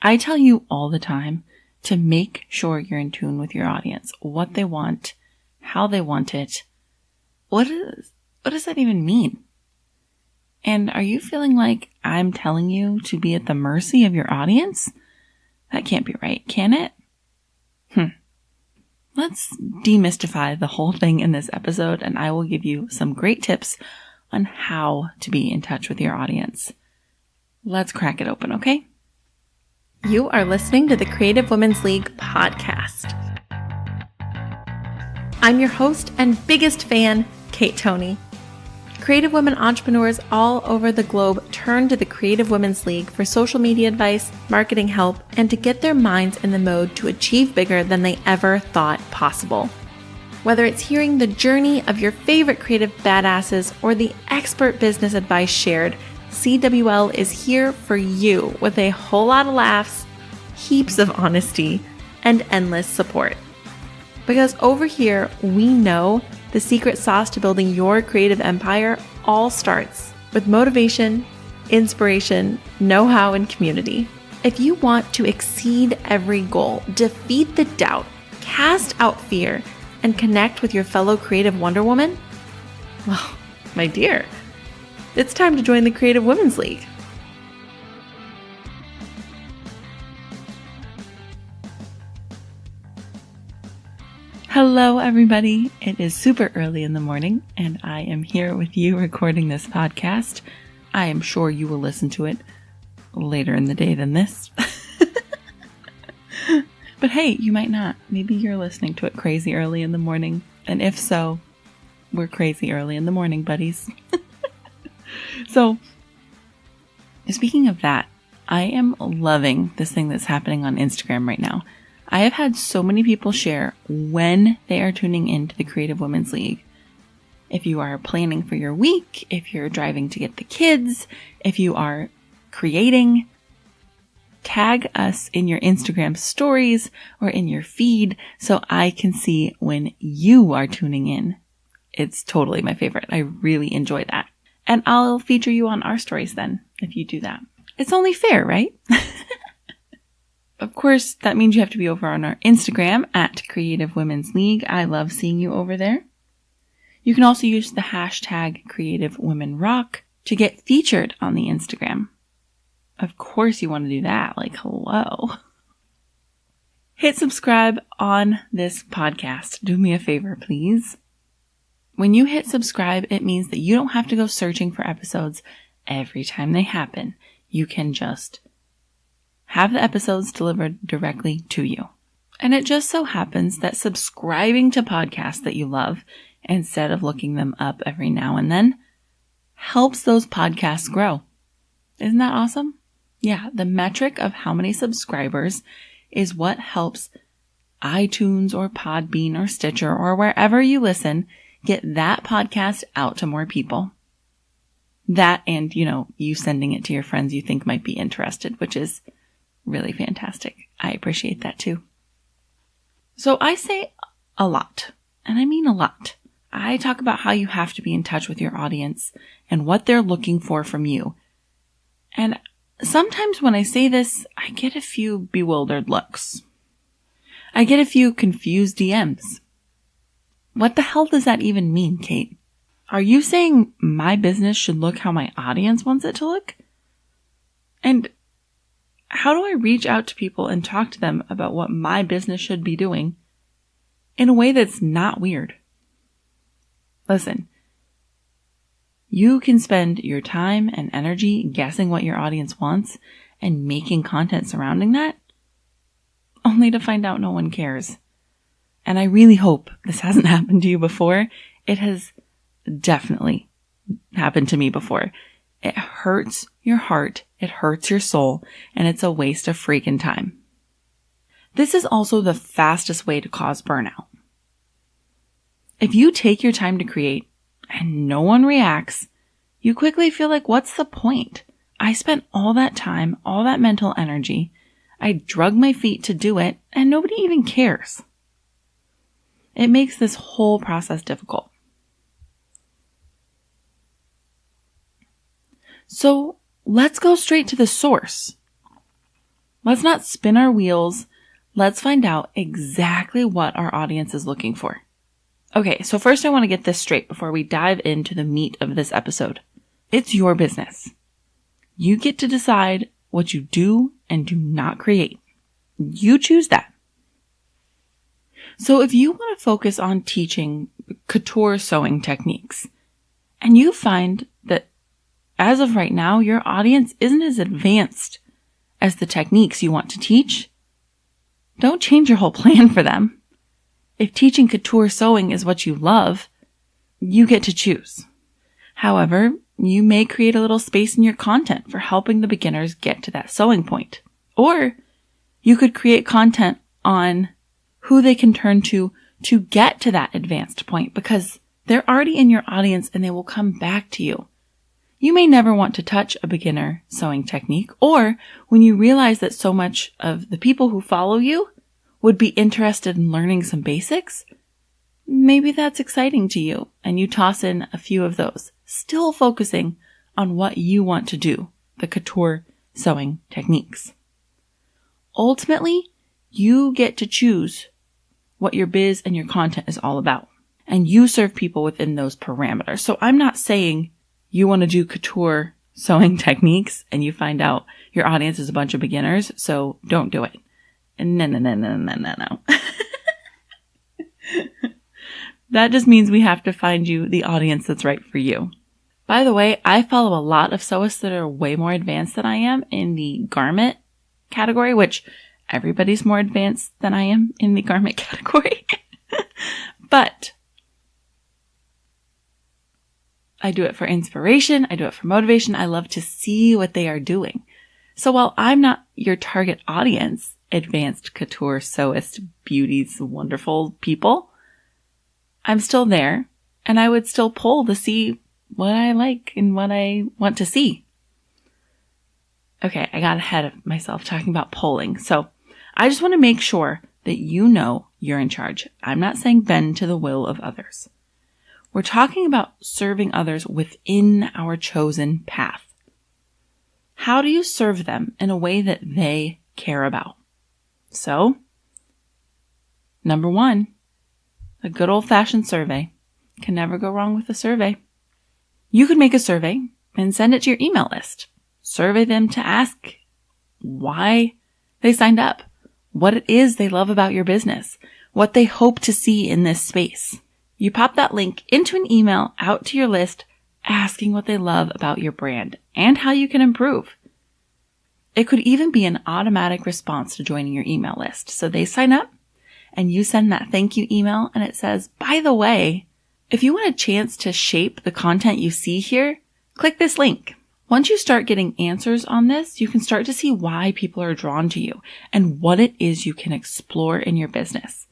I tell you all the time to make sure you're in tune with your audience, what they want, how they want it. What does that even mean? And are you feeling like I'm telling you to be at the mercy of your audience? That can't be right, can it? Let's demystify the whole thing in this episode, and I will give you some great tips on how to be in touch with your audience. Let's crack it open, okay? You are listening to the Creative Women's League podcast. I'm your host and biggest fan, Kate Toney. Creative women entrepreneurs all over the globe turn to the Creative Women's League for social media advice, marketing help, and to get their minds in the mode to achieve bigger than they ever thought possible. Whether it's hearing the journey of your favorite creative badasses or the expert business advice shared, CWL is here for you with a whole lot of laughs, heaps of honesty, and endless support. Because over here, we know the secret sauce to building your creative empire all starts with motivation, inspiration, know-how, and community. If you want to exceed every goal, defeat the doubt, cast out fear, and connect with your fellow creative Wonder Woman, well, my dear, it's time to join the Creative Women's League. Hello, everybody. It is super early in the morning, and I am here with you recording this podcast. I am sure you will listen to it later in the day than this. But hey, you might not. Maybe you're listening to it crazy early in the morning. And if so, we're crazy early in the morning, buddies. So, speaking of that, I am loving this thing that's happening on Instagram right now. I have had so many people share when they are tuning into the Creative Women's League. If you are planning for your week, if you're driving to get the kids, if you are creating, tag us in your Instagram stories or in your feed so I can see when you are tuning in. It's totally my favorite. I really enjoy that. And I'll feature you on our stories then if you do that. It's only fair, right? Of course, that means you have to be over on our Instagram at Creative Women's League. I love seeing you over there. You can also use the hashtag Creative Women Rock to get featured on the Instagram. Of course you want to do that. Like, hello. Hit subscribe on this podcast. Do me a favor, please. When you hit subscribe, it means that you don't have to go searching for episodes every time they happen. You can just have the episodes delivered directly to you. And it just so happens that subscribing to podcasts that you love, instead of looking them up every now and then, helps those podcasts grow. Isn't that awesome? Yeah, the metric of how many subscribers is what helps iTunes or Podbean or Stitcher or wherever you listen get that podcast out to more people. That and, you sending it to your friends you think might be interested, which is really fantastic. I appreciate that too. So I say a lot, and I mean a lot. I talk about how you have to be in touch with your audience and what they're looking for from you. And sometimes when I say this, I get a few bewildered looks. I get a few confused DMs. What the hell does that even mean, Kate? Are you saying my business should look how my audience wants it to look? And how do I reach out to people and talk to them about what my business should be doing in a way that's not weird? Listen, you can spend your time and energy guessing what your audience wants and making content surrounding that, only to find out no one cares. And I really hope this hasn't happened to you before. It has definitely happened to me before. It hurts your heart, it hurts your soul, and it's a waste of freaking time. This is also the fastest way to cause burnout. If you take your time to create and no one reacts, you quickly feel like, what's the point? I spent all that time, all that mental energy. I drug my feet to do it, and nobody even cares. It makes this whole process difficult. So let's go straight to the source. Let's not spin our wheels. Let's find out exactly what our audience is looking for. Okay, so first I want to get this straight before we dive into the meat of this episode. It's your business. You get to decide what you do and do not create. You choose that. So if you want to focus on teaching couture sewing techniques, and you find that as of right now, your audience isn't as advanced as the techniques you want to teach, don't change your whole plan for them. If teaching couture sewing is what you love, you get to choose. However, you may create a little space in your content for helping the beginners get to that sewing point. Or you could create content on who they can turn to get to that advanced point, because they're already in your audience and they will come back to you. You may never want to touch a beginner sewing technique, or when you realize that so much of the people who follow you would be interested in learning some basics, maybe that's exciting to you and you toss in a few of those, still focusing on what you want to do, the couture sewing techniques. Ultimately, you get to choose what your biz and your content is all about, and you serve people within those parameters. So I'm not saying you want to do couture sewing techniques and you find out your audience is a bunch of beginners, so don't do it. No. That just means we have to find you the audience that's right for you. By the way, I follow a lot of sewists that are way more advanced than I am in the garment category, which everybody's more advanced than I am in the garment category. But I do it for inspiration. I do it for motivation. I love to see what they are doing. So while I'm not your target audience, advanced couture sewist beauties, wonderful people, I'm still there, and I would still poll to see what I like and what I want to see. Okay, I got ahead of myself talking about polling. So I just want to make sure that you know you're in charge. I'm not saying bend to the will of others. We're talking about serving others within our chosen path. How do you serve them in a way that they care about? So, number 1, a good old-fashioned survey. Can never go wrong with a survey. You could make a survey and send it to your email list. Survey them to ask why they signed up, what it is they love about your business, what they hope to see in this space. You pop that link into an email out to your list asking what they love about your brand and how you can improve. It could even be an automatic response to joining your email list. So they sign up and you send that thank you email and it says, by the way, if you want a chance to shape the content you see here, click this link. Once you start getting answers on this, you can start to see why people are drawn to you and what it is you can explore in your business.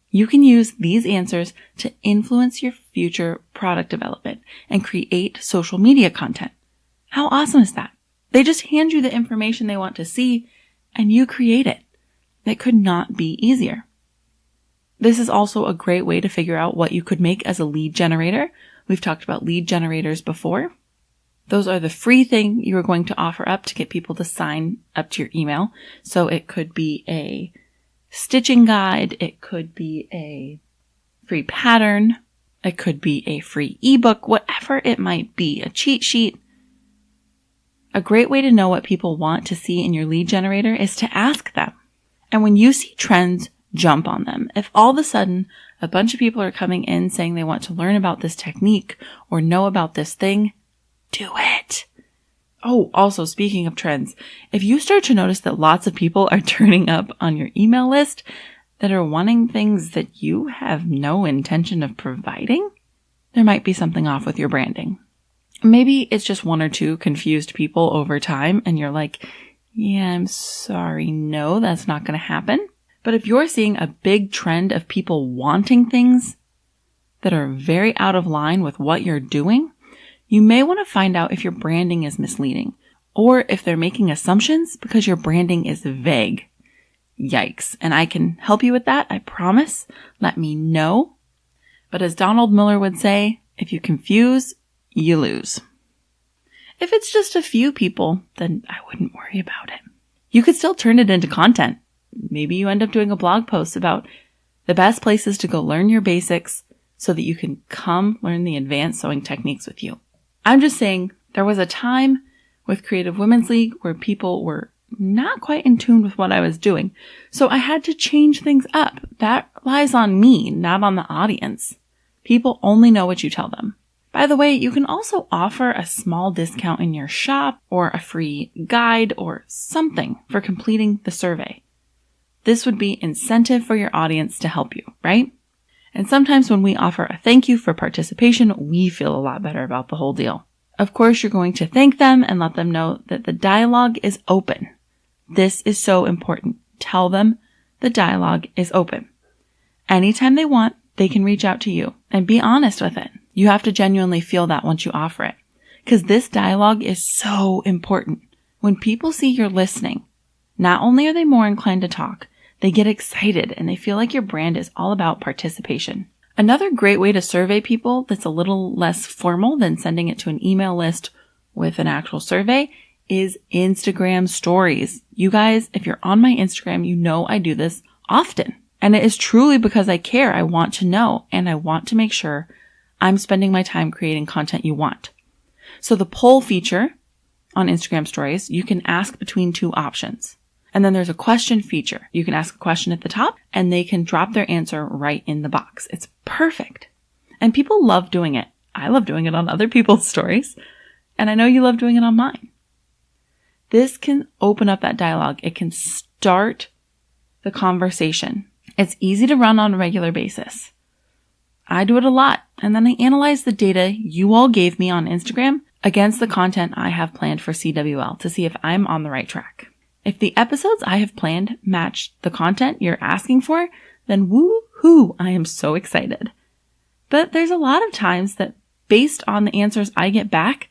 You can use these answers to influence your future product development and create social media content. How awesome is that? They just hand you the information they want to see and you create it. That could not be easier. This is also a great way to figure out what you could make as a lead generator. We've talked about lead generators before. Those are the free thing you are going to offer up to get people to sign up to your email. So it could be a stitching guide. It could be a free pattern. It could be a free ebook, whatever it might be, a cheat sheet. A great way to know what people want to see in your lead generator is to ask them. And when you see trends, jump on them. If all of a sudden a bunch of people are coming in saying they want to learn about this technique or know about this thing, do it. Oh, also speaking of trends, if you start to notice that lots of people are turning up on your email list that are wanting things that you have no intention of providing, there might be something off with your branding. Maybe it's just 1 or 2 confused people over time and you're like, yeah, I'm sorry, no, that's not going to happen. But if you're seeing a big trend of people wanting things that are very out of line with what you're doing, you may want to find out if your branding is misleading or if they're making assumptions because your branding is vague. Yikes. And I can help you with that, I promise. Let me know. But as Donald Miller would say, if you confuse, you lose. If it's just a few people, then I wouldn't worry about it. You could still turn it into content. Maybe you end up doing a blog post about the best places to go learn your basics so that you can come learn the advanced sewing techniques with you. I'm just saying there was a time with Creative Women's League where people were not quite in tune with what I was doing. So I had to change things up. That lies on me, not on the audience. People only know what you tell them. By the way, you can also offer a small discount in your shop or a free guide or something for completing the survey. This would be incentive for your audience to help you, right? And sometimes when we offer a thank you for participation, we feel a lot better about the whole deal. Of course, you're going to thank them and let them know that the dialogue is open. This is so important. Tell them the dialogue is open. Anytime they want, they can reach out to you and be honest with it. You have to genuinely feel that once you offer it, because this dialogue is so important. When people see you're listening, not only are they more inclined to talk, they get excited and they feel like your brand is all about participation. Another great way to survey people that's a little less formal than sending it to an email list with an actual survey is Instagram stories. You guys, if you're on my Instagram, you know I do this often. And it is truly because I care. I want to know, and I want to make sure I'm spending my time creating content you want. So the poll feature on Instagram stories, you can ask between two options. And then there's a question feature. You can ask a question at the top and they can drop their answer right in the box. It's perfect. And people love doing it. I love doing it on other people's stories. And I know you love doing it on mine. This can open up that dialogue. It can start the conversation. It's easy to run on a regular basis. I do it a lot. And then I analyze the data you all gave me on Instagram against the content I have planned for CWL to see if I'm on the right track. If the episodes I have planned match the content you're asking for, then woo-hoo, I am so excited. But there's a lot of times that based on the answers I get back,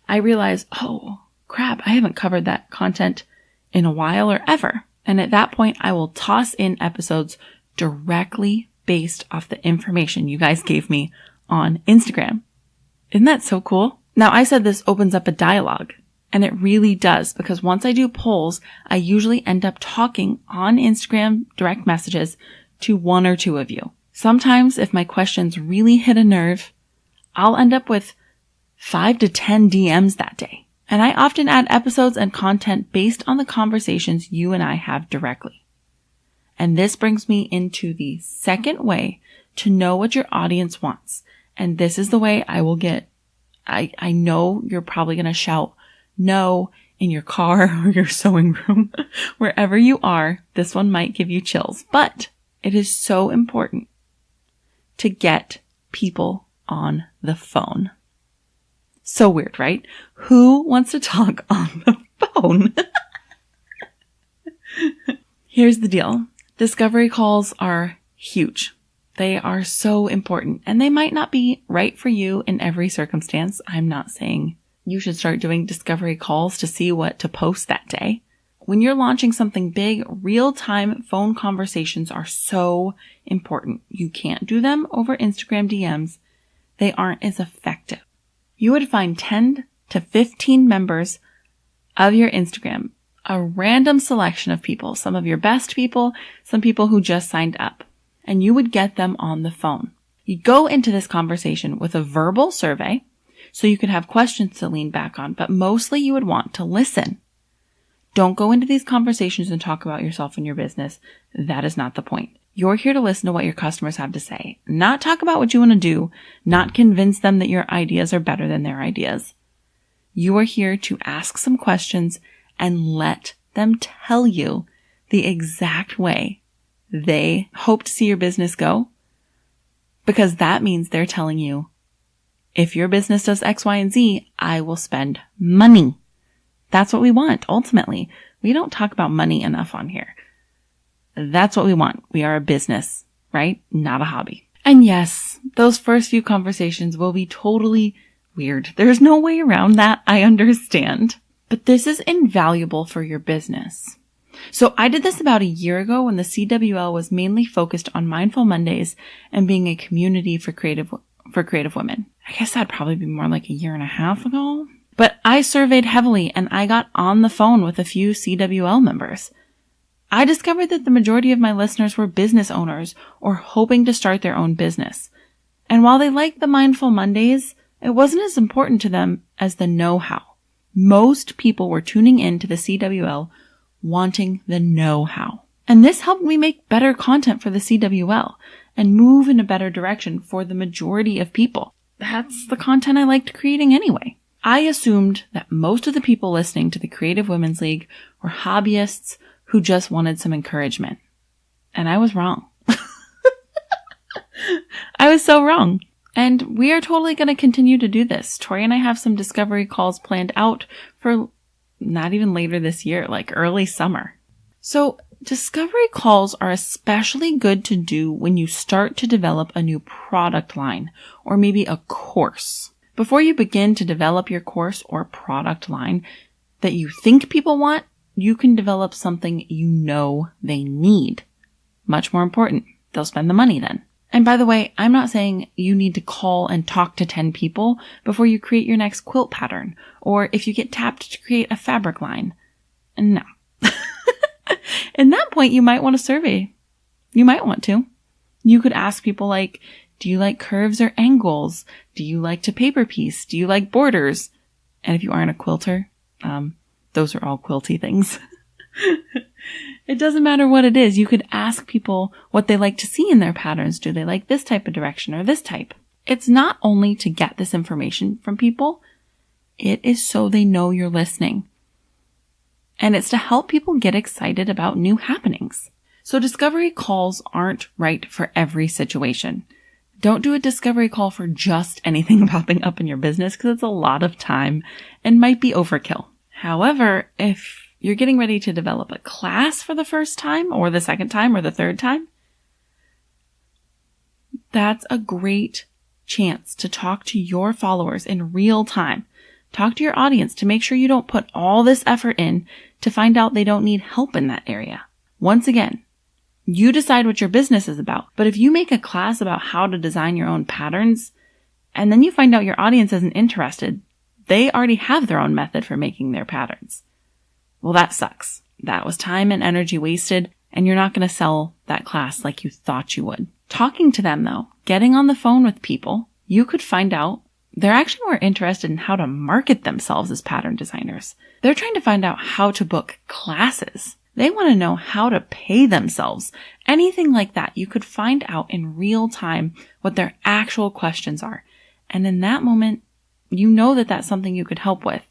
I realize, oh crap, I haven't covered that content in a while or ever. And at that point, I will toss in episodes directly based off the information you guys gave me on Instagram. Isn't that so cool? Now, I said this opens up a dialogue, and it really does, because once I do polls, I usually end up talking on Instagram direct messages to one or two of you. Sometimes, if my questions really hit a nerve, I'll end up with 5 to 10 DMs that day. And I often add episodes and content based on the conversations you and I have directly. And this brings me into the second way to know what your audience wants. And this is the way I will get, I know you're probably going to shout no in your car or your sewing room, wherever you are. This one might give you chills, but it is so important to get people on the phone. So weird, right? Who wants to talk on the phone? Here's the deal. Discovery calls are huge. They are so important, and they might not be right for you in every circumstance. I'm not saying you should start doing discovery calls to see what to post that day. When you're launching something big, real-time phone conversations are so important. You can't do them over Instagram DMs. They aren't as effective. You would find 10 to 15 members of your Instagram, a random selection of people, some of your best people, some people who just signed up, and you would get them on the phone. You go into this conversation with a verbal survey so you could have questions to lean back on, but mostly you would want to listen. Don't go into these conversations and talk about yourself and your business. That is not the point. You're here to listen to what your customers have to say, not talk about what you want to do, not convince them that your ideas are better than their ideas. You are here to ask some questions and let them tell you the exact way they hope to see your business go, because that means they're telling you, if your business does X, Y, and Z, I will spend money. That's what we want, ultimately. We don't talk about money enough on here. That's what we want. We are a business, right? Not a hobby. And yes, those first few conversations will be totally weird. There's no way around that. I understand. But this is invaluable for your business. So I did this about a year ago when the CWL was mainly focused on Mindful Mondays and being a community for creative women. I guess that'd probably be more like a year and a half ago. But I surveyed heavily and I got on the phone with a few CWL members. I discovered that the majority of my listeners were business owners or hoping to start their own business. And while they liked the Mindful Mondays, it wasn't as important to them as the know-how. Most people were tuning in to the CWL wanting the know-how. And this helped me make better content for the CWL and move in a better direction for the majority of people. That's the content I liked creating anyway. I assumed that most of the people listening to the Creative Women's League were hobbyists who just wanted some encouragement. And I was wrong. I was so wrong. And we are totally going to continue to do this. Tori and I have some discovery calls planned out for not even later this year, like early summer. So discovery calls are especially good to do when you start to develop a new product line or maybe a course. Before you begin to develop your course or product line that you think people want, you can develop something you know they need. Much more important, they'll spend the money then. And by the way, I'm not saying you need to call and talk to 10 people before you create your next quilt pattern, or if you get tapped to create a fabric line. No. At that point, you might want a survey. You might want to. You could ask people like, do you like curves or angles? Do you like to paper piece? Do you like borders? And if you aren't a quilter, those are all quilty things. It doesn't matter what it is. You could ask people what they like to see in their patterns. Do they like this type of direction or this type? It's not only to get this information from people. It is so they know you're listening. And it's to help people get excited about new happenings. So discovery calls aren't right for every situation. Don't do a discovery call for just anything popping up in your business because it's a lot of time and might be overkill. However, if you're getting ready to develop a class for the first time or the second time or the third time, that's a great chance to talk to your followers in real time. Talk to your audience to make sure you don't put all this effort in to find out they don't need help in that area. Once again, you decide what your business is about. But if you make a class about how to design your own patterns, and then you find out your audience isn't interested, they already have their own method for making their patterns. Well, that sucks. That was time and energy wasted, and you're not going to sell that class like you thought you would. Talking to them, though, getting on the phone with people, you could find out they're actually more interested in how to market themselves as pattern designers. They're trying to find out how to book classes. They want to know how to pay themselves. Anything like that, you could find out in real time what their actual questions are. And in that moment, you know that that's something you could help with.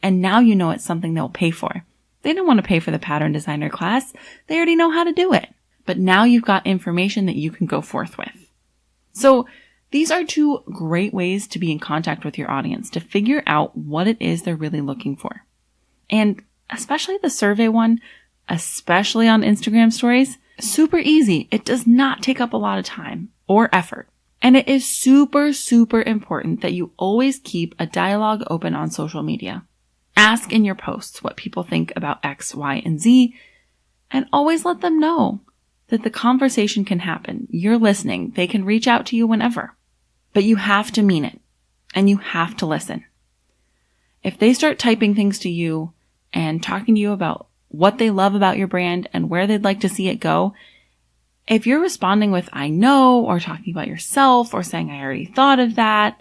And now you know it's something they'll pay for. They don't want to pay for the pattern designer class. They already know how to do it. But now you've got information that you can go forth with. So these are two great ways to be in contact with your audience, to figure out what it is they're really looking for. And especially the survey one, especially on Instagram stories, super easy. It does not take up a lot of time or effort. And it is super, super important that you always keep a dialogue open on social media. Ask in your posts what people think about X, Y, and Z, and always let them know that the conversation can happen. You're listening. They can reach out to you whenever. But you have to mean it, and you have to listen. If they start typing things to you and talking to you about what they love about your brand and where they'd like to see it go, if you're responding with, I know, or talking about yourself, or saying, I already thought of that,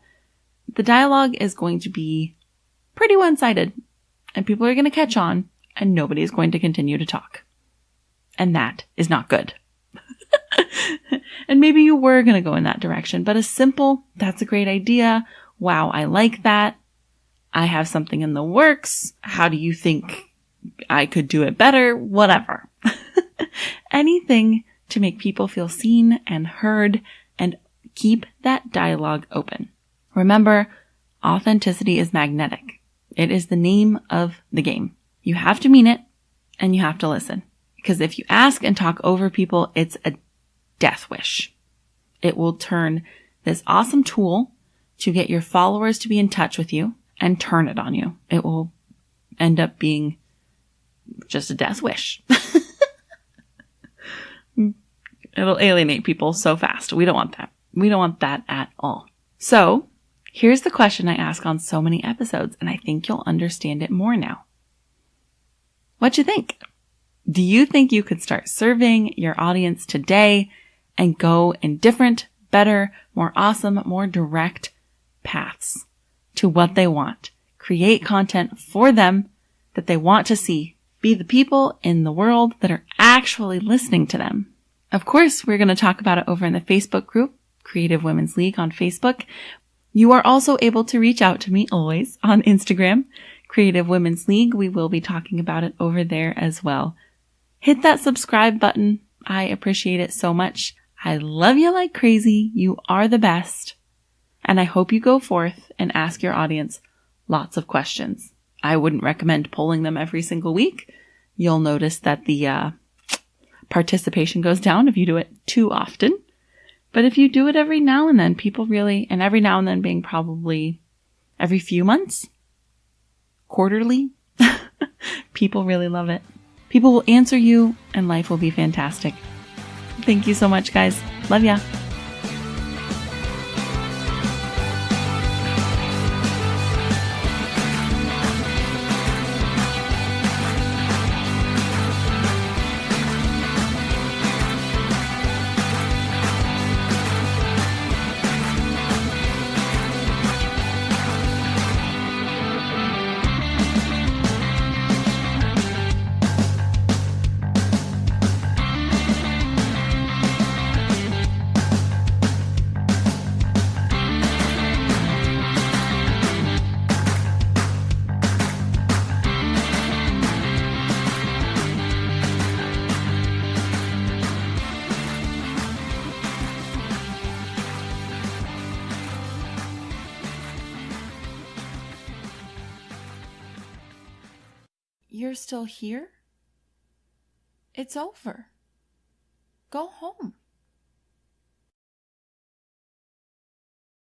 the dialogue is going to be pretty one-sided, and people are going to catch on, and nobody is going to continue to talk. And that is not good. And maybe you were going to go in that direction, but a simple, that's a great idea. Wow, I like that. I have something in the works. How do you think I could do it better? Whatever. Anything to make people feel seen and heard and keep that dialogue open. Remember, authenticity is magnetic. It is the name of the game. You have to mean it and you have to listen. Because if you ask and talk over people, it's a death wish. It will turn this awesome tool to get your followers to be in touch with you and turn it on you. It will end up being just a death wish. It'll alienate people so fast. We don't want that. We don't want that at all. So Here's the question I ask on so many episodes, and I think you'll understand it more now. What you think? Do you think you could start serving your audience today and go in different, better, more awesome, more direct paths to what they want? Create content for them that they want to see. Be the people in the world that are actually listening to them. Of course, we're going to talk about it over in the Facebook group, Creative Women's League on Facebook. You are also able to reach out to me always on Instagram, Creative Women's League. We will be talking about it over there as well. Hit that subscribe button. I appreciate it so much. I love you like crazy. You are the best. And I hope you go forth and ask your audience lots of questions. I wouldn't recommend polling them every single week. You'll notice that the participation goes down if you do it too often. But if you do it every now and then, people really, and every now and then being probably every few months, quarterly, people really love it. People will answer you and life will be fantastic. Thank you so much, guys. Love ya. You're still here? It's over. Go home.